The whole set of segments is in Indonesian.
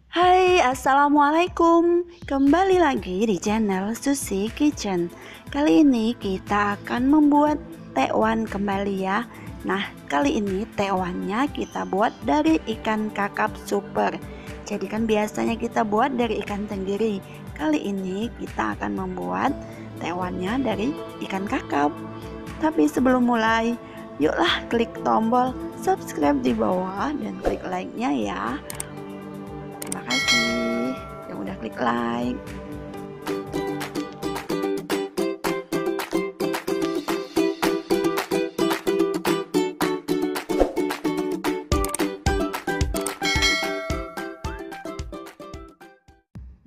Hai, assalamualaikum. Kembali lagi di channel Sushi Kitchen. Kali ini kita akan membuat tekwan kembali ya. Nah, kali ini tekwannya kita buat dari ikan kakap super. Jadi kan biasanya kita buat dari ikan tenggiri. Kali ini kita akan membuat tekwannya dari ikan kakap. Tapi sebelum mulai, yuklah klik tombol subscribe di bawah dan klik like-nya ya. Terima kasih yang udah klik like.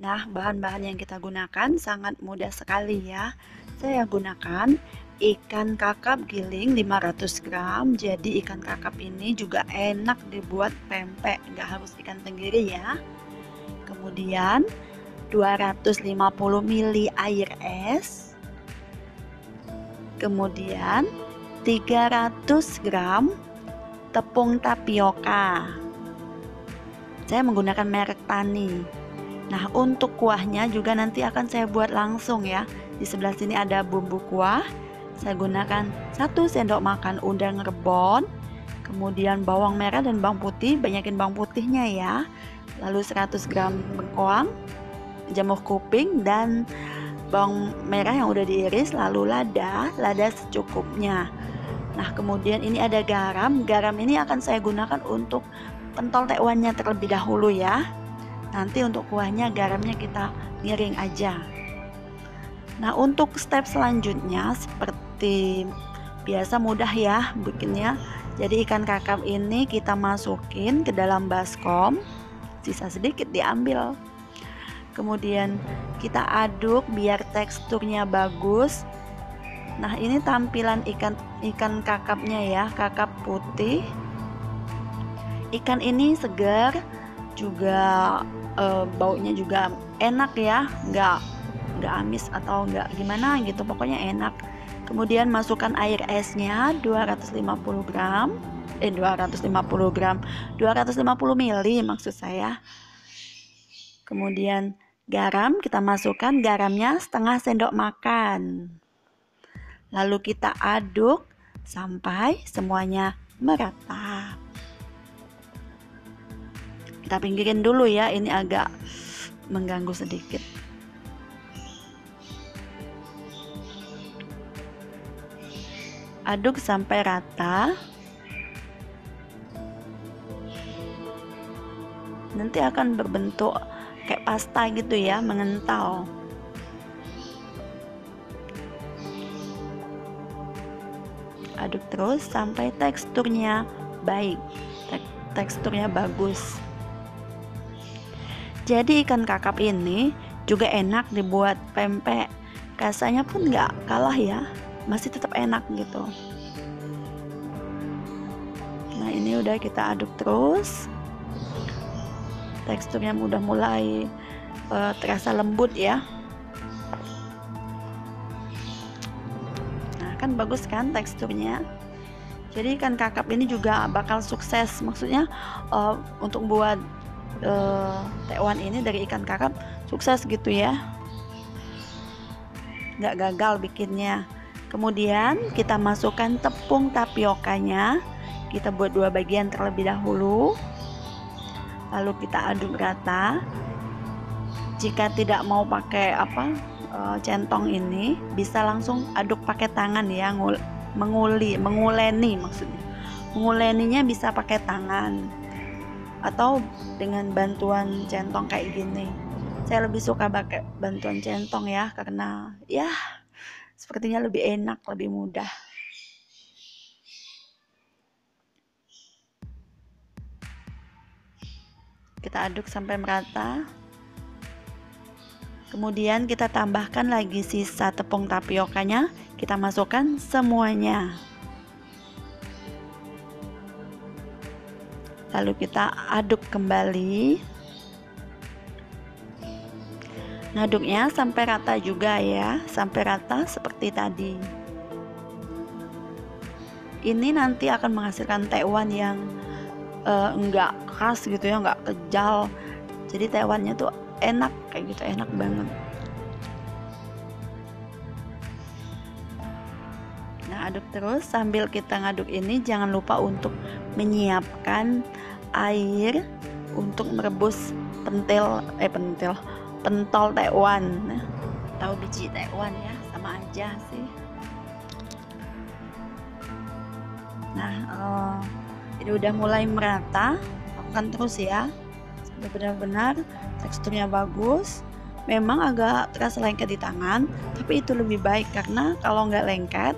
Nah, bahan-bahan yang kita gunakan sangat mudah sekali ya. Saya gunakan ikan kakap giling 500 gram. Jadi ikan kakap ini juga enak dibuat pempek, nggak harus ikan tenggiri ya. Kemudian 250 ml air es. Kemudian 300 gram tepung tapioka. Saya menggunakan merek Tani. Nah, untuk kuahnya juga nanti akan saya buat langsung ya. Di sebelah sini ada bumbu kuah. Saya gunakan 1 sendok makan udang rebon. Kemudian bawang merah dan bawang putih, banyakin bawang putihnya ya. Lalu 100 gram bengkoang, jamur kuping, dan bawang merah yang udah diiris. Lalu lada secukupnya. Nah, kemudian ini ada garam. Garam ini akan saya gunakan untuk pentol tekwannya terlebih dahulu ya. Nanti untuk kuahnya garamnya kita ngiring aja. Nah, untuk step selanjutnya seperti biasa mudah ya bikinnya. Jadi ikan kakap ini kita masukin ke dalam baskom, sisa sedikit diambil. Kemudian kita aduk biar teksturnya bagus. Nah, ini tampilan ikan kakapnya ya, kakap putih. Ikan ini segar, juga baunya juga enak ya, nggak amis atau nggak gimana gitu, pokoknya enak. Kemudian masukkan air esnya 250 ml maksud saya. Kemudian garam kita masukkan, garamnya setengah sendok makan. Lalu kita aduk sampai semuanya merata. Kita pinggirin dulu ya, ini agak mengganggu sedikit. Aduk sampai rata. Nanti akan berbentuk kayak pasta gitu ya, mengental. Aduk terus sampai teksturnya baik, teksturnya bagus. Jadi ikan kakap ini juga enak dibuat pempek. Rasanya pun nggak kalah ya, masih tetap enak gitu. Nah, ini udah kita aduk terus. Teksturnya udah mulai terasa lembut ya. Nah, kan bagus kan teksturnya. Jadi ikan kakap ini juga bakal sukses. Maksudnya untuk buat tekwan ini dari ikan kakap sukses gitu ya, nggak gagal bikinnya. Kemudian kita masukkan tepung tapiokanya, kita buat 2 bagian terlebih dahulu, lalu kita aduk rata. Jika tidak mau pakai centong ini, bisa langsung aduk pakai tangan ya, menguleni maksudnya. Menguleninya bisa pakai tangan atau dengan bantuan centong kayak gini. Saya lebih suka pakai bantuan centong ya, karena ya sepertinya lebih enak, lebih mudah. Kita aduk sampai merata. Kemudian kita tambahkan lagi sisa tepung tapiokanya, kita masukkan semuanya. Lalu kita aduk kembali. Ngaduknya sampai rata juga ya, sampai rata seperti tadi. Ini nanti akan menghasilkan tekwan yang enggak keras gitu ya, enggak kejal. Jadi tewannya tuh enak kayak gitu, enak banget. Nah, aduk terus. Sambil kita ngaduk ini jangan lupa untuk menyiapkan air untuk merebus pentol tekwan. Nah, tahu biji tekwan ya, sama aja sih. Nah, ini udah mulai merata, lakukan terus ya sampai benar-benar teksturnya bagus. Memang agak terasa lengket di tangan, tapi itu lebih baik karena kalau nggak lengket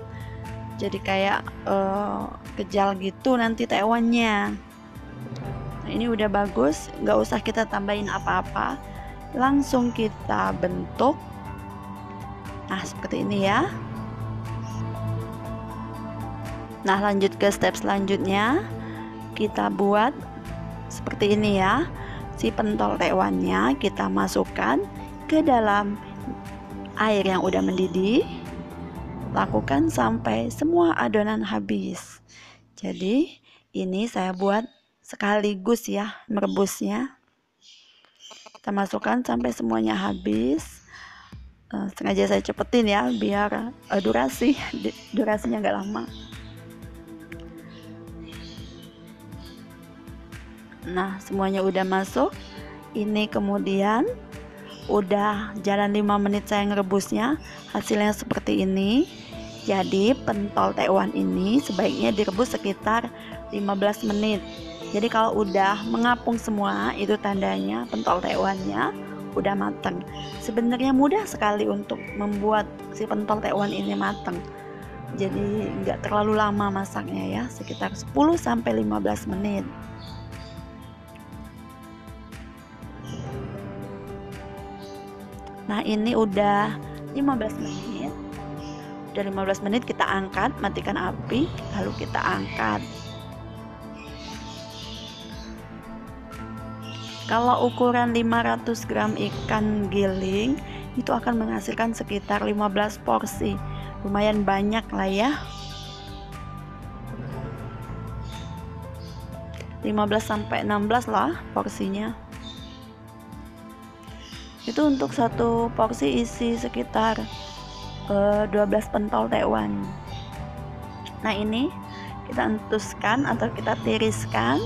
jadi kayak kejal gitu nanti tekwannya. Nah, ini udah bagus, nggak usah kita tambahin apa-apa, langsung kita bentuk. Nah, seperti ini ya. Nah, lanjut ke step selanjutnya, kita buat seperti ini ya. Si pentol tekwannya kita masukkan ke dalam air yang udah mendidih. Lakukan sampai semua adonan habis. Jadi ini saya buat sekaligus ya merebusnya. Kita masukkan sampai semuanya habis. Sengaja saya cepetin ya biar durasinya nggak lama. Nah, semuanya udah masuk. Ini kemudian udah jalan 5 menit saya ngerebusnya, hasilnya seperti ini. Jadi pentol tekwan ini sebaiknya direbus sekitar 15 menit. Jadi kalau udah mengapung semua, itu tandanya pentol tekwannya udah matang. Sebenarnya mudah sekali untuk membuat si pentol tekwan ini matang. Jadi nggak terlalu lama masaknya ya, sekitar 10-15 menit. Nah, ini udah 15 menit. Udah 15 menit kita angkat, matikan api, lalu kita angkat. Kalau ukuran 500 gram ikan giling itu akan menghasilkan sekitar 15 porsi. Lumayan banyak lah ya. 15-16 lah porsinya. Itu untuk satu porsi isi sekitar 12 pentol tekwan. Nah, ini kita entuskan atau kita tiriskan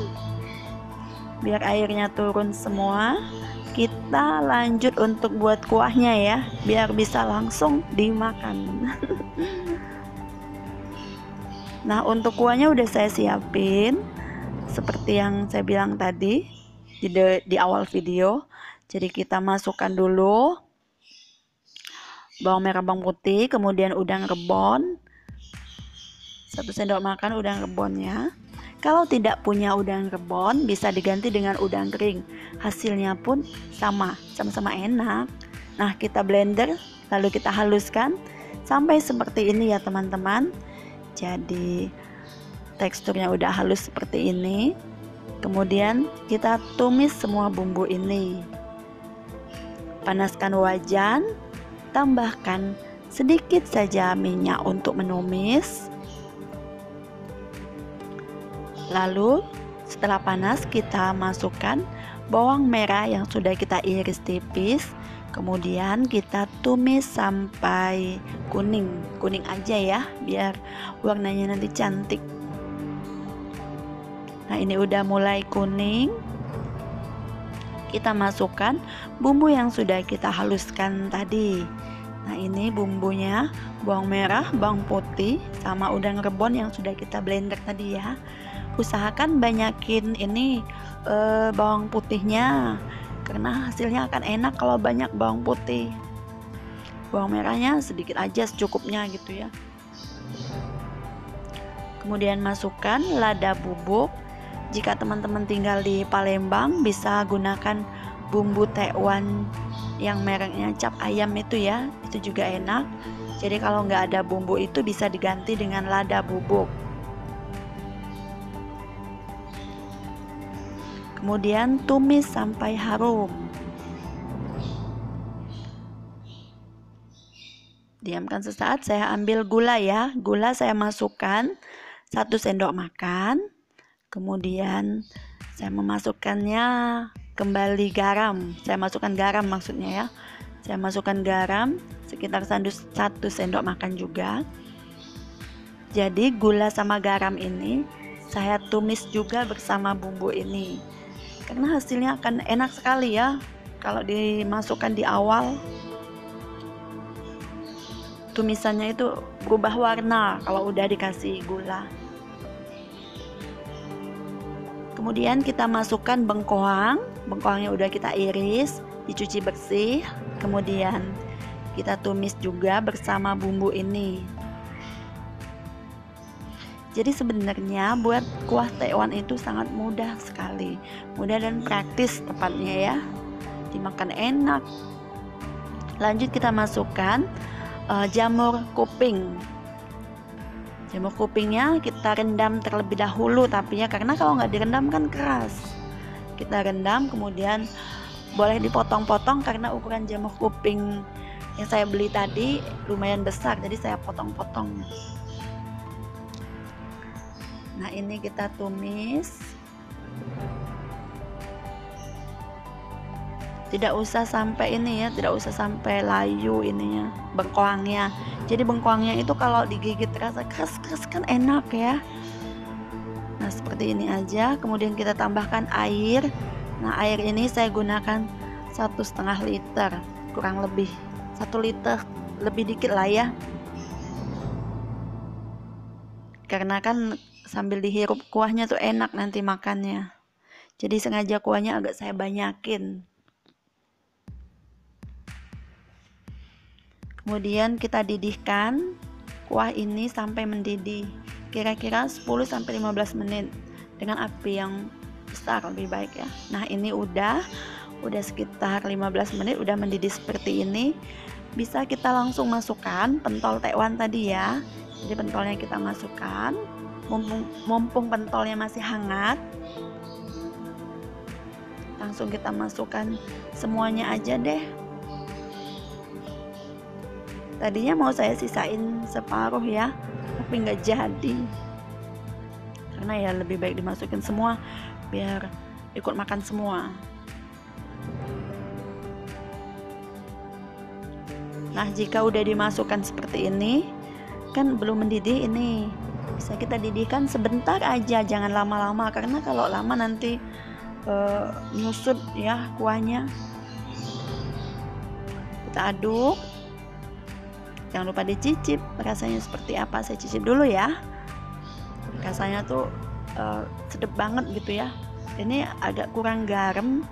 biar airnya turun semua. Kita lanjut untuk buat kuahnya ya, biar bisa langsung dimakan. Nah, untuk kuahnya udah saya siapin seperti yang saya bilang tadi di awal video. Jadi kita masukkan dulu bawang merah, bawang putih, kemudian udang rebon, 1 sendok makan udang rebonnya. Kalau tidak punya udang rebon, bisa diganti dengan udang kering. Hasilnya pun sama-sama enak. Nah, kita blender, lalu kita haluskan sampai seperti ini ya teman-teman. Jadi teksturnya udah halus seperti ini. Kemudian kita tumis semua bumbu ini. Panaskan wajan, tambahkan sedikit saja minyak untuk menumis. Lalu setelah panas kita masukkan bawang merah yang sudah kita iris tipis. Kemudian kita tumis sampai kuning aja ya, biar warnanya nanti cantik. Nah, ini udah mulai kuning. Kita masukkan bumbu yang sudah kita haluskan tadi. Nah, ini bumbunya, bawang merah, bawang putih, sama udang rebon yang sudah kita blender tadi ya. Usahakan banyakin ini bawang putihnya, karena hasilnya akan enak kalau banyak bawang putih. Bawang merahnya sedikit aja, secukupnya gitu ya. Kemudian masukkan lada bubuk. Jika teman-teman tinggal di Palembang, bisa gunakan bumbu tekwan yang mereknya cap ayam itu ya, itu juga enak. Jadi kalau nggak ada bumbu itu bisa diganti dengan lada bubuk. Kemudian tumis sampai harum. Diamkan sesaat, saya ambil gula ya. Gula saya masukkan 1 sendok makan. Kemudian saya memasukkannya kembali garam. Saya masukkan garam maksudnya ya. Saya masukkan garam sekitar 1 sendok makan juga. Jadi gula sama garam ini saya tumis juga bersama bumbu ini, karena hasilnya akan enak sekali ya kalau dimasukkan di awal. Tumisannya itu berubah warna kalau udah dikasih gula. Kemudian kita masukkan bengkoang. Bengkoangnya udah kita iris, dicuci bersih. Kemudian kita tumis juga bersama bumbu ini. Jadi sebenarnya buat kuah tekwan itu sangat mudah sekali, mudah dan praktis tepatnya ya, dimakan enak. Lanjut kita masukkan jamur kuping. Jamur kupingnya kita rendam terlebih dahulu, tapi ya karena kalau nggak direndam kan keras. Kita rendam, kemudian boleh dipotong-potong karena ukuran jamur kuping yang saya beli tadi lumayan besar, jadi saya potong-potong. Nah, ini kita tumis. Tidak usah sampai ini ya, tidak usah sampai layu ininya, bengkoangnya. Jadi bengkoangnya itu kalau digigit rasa keras-keras kan enak ya. Nah, seperti ini aja. Kemudian kita tambahkan air. Nah, air ini saya gunakan 1,5 liter, kurang lebih 1 liter, lebih dikit lah ya. Karena kan sambil dihirup kuahnya tuh enak nanti makannya. Jadi sengaja kuahnya agak saya banyakin. Kemudian kita didihkan kuah ini sampai mendidih. Kira-kira 10-15 menit dengan api yang besar lebih baik ya. Nah, ini udah sekitar 15 menit udah mendidih seperti ini. Bisa kita langsung masukkan pentol tekwan tadi ya. Jadi pentolnya kita masukkan. Mumpung pentolnya masih hangat, langsung kita masukkan semuanya aja deh. Tadinya mau saya sisain separuh ya, tapi nggak jadi, karena ya lebih baik dimasukin semua biar ikut makan semua. Nah, jika udah dimasukkan seperti ini kan belum mendidih, ini bisa kita didihkan sebentar aja, jangan lama-lama, karena kalau lama nanti nyusut ya kuahnya. Kita aduk, jangan lupa dicicip rasanya seperti apa. Saya cicip dulu ya, rasanya tuh sedep banget gitu ya. Ini agak kurang garam,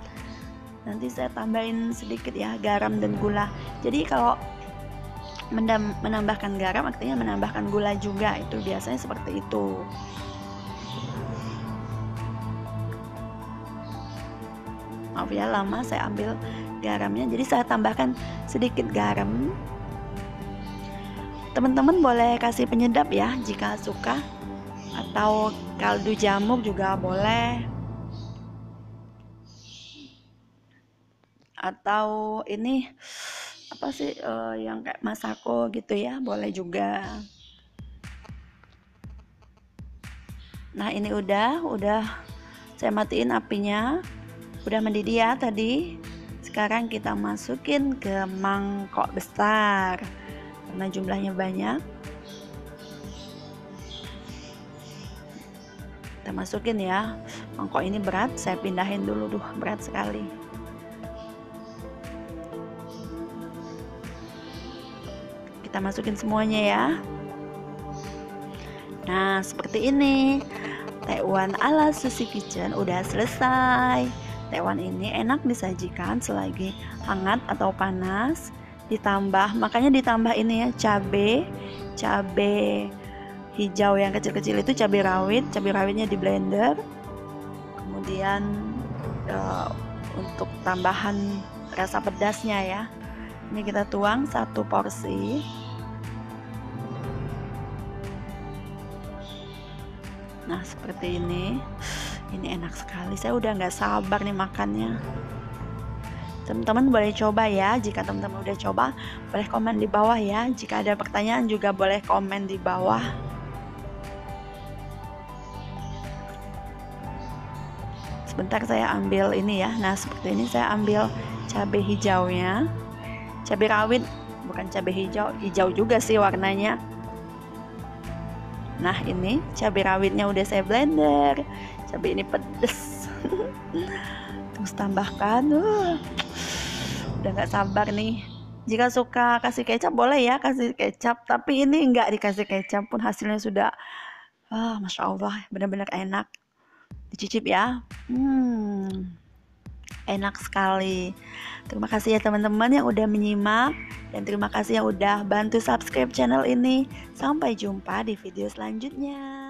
nanti saya tambahin sedikit ya garam dan gula. Jadi kalau menambahkan garam artinya menambahkan gula juga, itu biasanya seperti itu. Maaf ya lama saya ambil garamnya, jadi saya tambahkan sedikit garam. Teman-teman boleh kasih penyedap ya jika suka, atau kaldu jamur juga boleh, atau ini apa sih yang kayak masako gitu ya, boleh juga. Nah, ini udah saya matiin apinya, udah mendidih ya tadi. Sekarang kita masukin ke mangkok besar karena jumlahnya banyak. Kita masukin ya, mangkok ini berat, saya pindahin dulu, berat sekali. Kita masukin semuanya ya. Nah, seperti ini tekwan ala Susi Kitchen udah selesai. Tekwan ini enak disajikan selagi hangat atau panas. Makanya ditambah ini ya, cabai hijau yang kecil-kecil itu cabai rawit. Cabai rawitnya di blender. Kemudian untuk tambahan rasa pedasnya ya, ini kita tuang 1 porsi. Nah, seperti ini enak sekali, saya udah nggak sabar nih makannya. Teman-teman boleh coba ya, jika teman-teman udah coba boleh komen di bawah ya. Jika ada pertanyaan juga boleh komen di bawah. sebentar saya ambil ini ya. Nah seperti ini saya ambil cabai hijaunya, cabai rawit, bukan cabai hijau, hijau juga sih warnanya. Nah ini cabai rawitnya udah saya blender. Cabai ini pedes. Terus tambahkan, udah gak sabar nih. Jika suka kasih kecap boleh ya, kasih kecap. Tapi ini nggak dikasih kecap pun hasilnya sudah, masya Allah, benar-benar enak. Dicicip ya. Enak sekali. Terima kasih ya teman-teman yang udah menyimak, dan terima kasih yang udah bantu subscribe channel ini. Sampai jumpa di video selanjutnya.